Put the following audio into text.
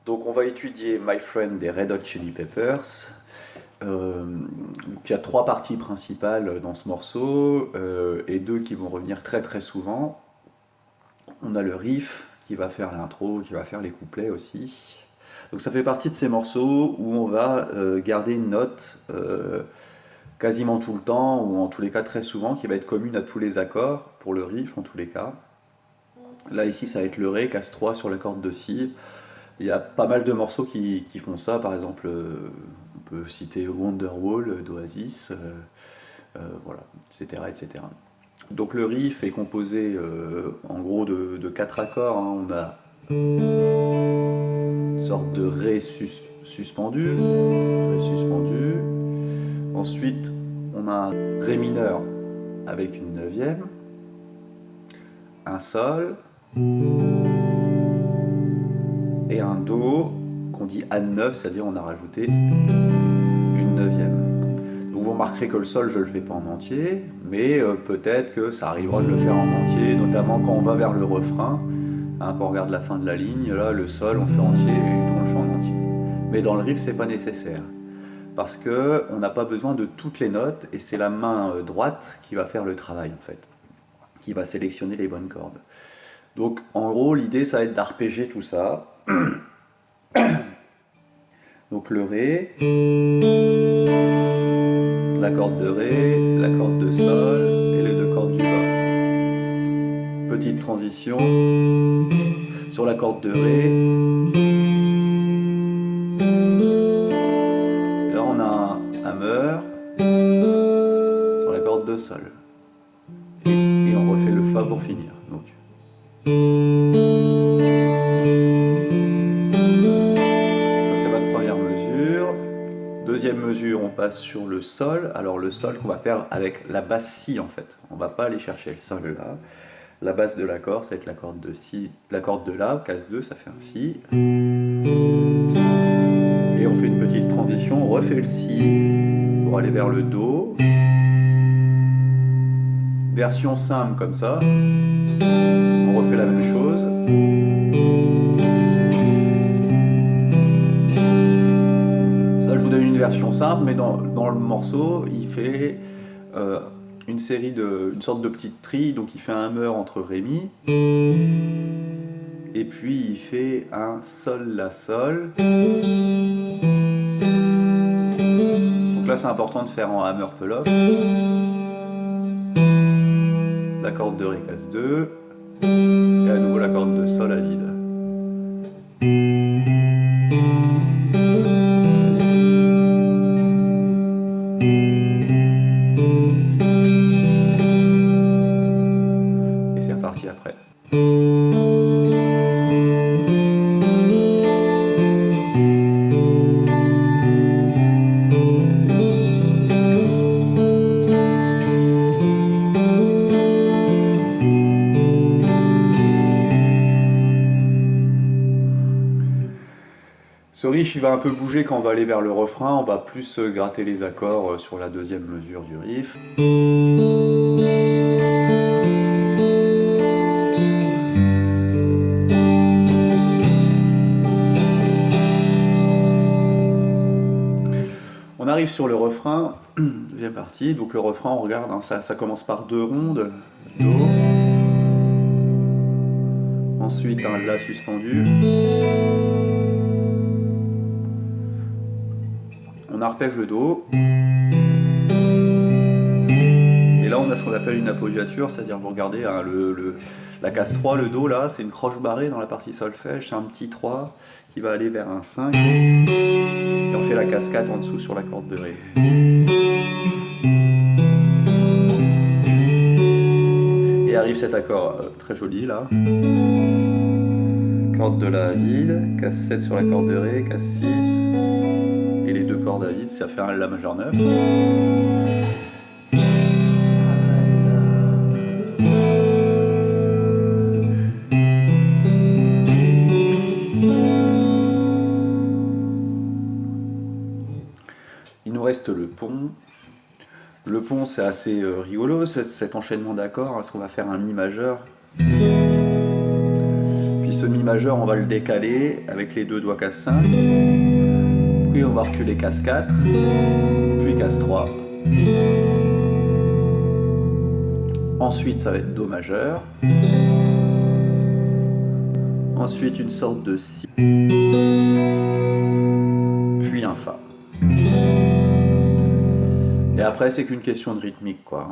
Donc on va étudier My Friend des Red Hot Chili Peppers. Il y a trois parties principales dans ce morceau et deux qui vont revenir très très souvent. On a le riff qui va faire l'intro, qui va faire les couplets aussi. Donc ça fait partie de ces morceaux où on va garder une note quasiment tout le temps, ou en tous les cas très souvent, qui va être commune à tous les accords, pour le riff en tous les cas. Là ici ça va être le Ré, casse 3 sur la corde de Si. Il y a pas mal de morceaux qui font ça, par exemple on peut citer Wonderwall d'Oasis, voilà, etc., etc. Donc le riff est composé en gros de quatre accords, hein. On a une sorte de Ré suspendu, Ré suspendu. Ensuite on a un Ré mineur avec une neuvième, un Sol, et un Do qu'on dit A9, c'est-à-dire on a rajouté une neuvième. Donc vous remarquerez que le Sol je le fais pas en entier, mais peut-être que ça arrivera de le faire en entier, notamment quand on va vers le refrain, hein, quand on regarde la fin de la ligne, là le Sol on fait entier et on le fait en entier. Mais dans le riff c'est pas nécessaire, parce que on n'a pas besoin de toutes les notes, et c'est la main droite qui va faire le travail en fait, qui va sélectionner les bonnes cordes. Donc en gros l'idée ça va être d'arpéger tout ça. Donc le Ré, la corde de Ré, la corde de Sol et les deux cordes du bas. Petite transition sur la corde de Ré. Là on a un hammer sur la corde de Sol. Et on refait le Fa pour finir. Donc. Deuxième mesure, on passe sur le Sol. Alors le Sol qu'on va faire avec la basse Si en fait. On va pas aller chercher le Sol là. La base de l'accord, ça va être la corde de Si, la corde de La, casse 2, ça fait un Si. Et on fait une petite transition, on refait le Si pour aller vers le Do. Version simple comme ça. On refait la même chose. Je vous donne une version simple, mais dans le morceau, il fait une sorte de petite tri, donc il fait un hammer entre Ré Mi, et puis il fait un Sol La Sol. Donc là c'est important de faire en hammer pull-off. La corde de Ré casse 2, et à nouveau la corde de Sol à vide. Et c'est reparti après. Ce riff il va un peu bouger quand on va aller vers le refrain, on va plus gratter les accords sur la deuxième mesure du riff. On arrive sur le refrain, deuxième partie, donc le refrain on regarde, hein, ça commence par deux rondes, Do, ensuite un La suspendu. On arpège le Do, et là on a ce qu'on appelle une appoggiature, c'est-à-dire vous regardez hein, la casse 3, le Do là, c'est une croche barrée dans la partie solfège, c'est un petit 3 qui va aller vers un 5, et on fait la casse 4 en dessous sur la corde de Ré. Et arrive cet accord très joli là, corde de La vide, casse 7 sur la corde de Ré, casse 6, et les deux cordes à vide, ça fait un La majeur 9. Il nous reste le pont. Le pont c'est assez rigolo, cet enchaînement d'accords, parce qu'on va faire un Mi majeur, puis ce Mi majeur, on va le décaler avec les deux doigts casse 5, puis on va reculer casse 4, puis casse 3. Ensuite, ça va être Do majeur. Ensuite, une sorte de Si, puis un Fa. Et après, c'est qu'une question de rythmique, quoi.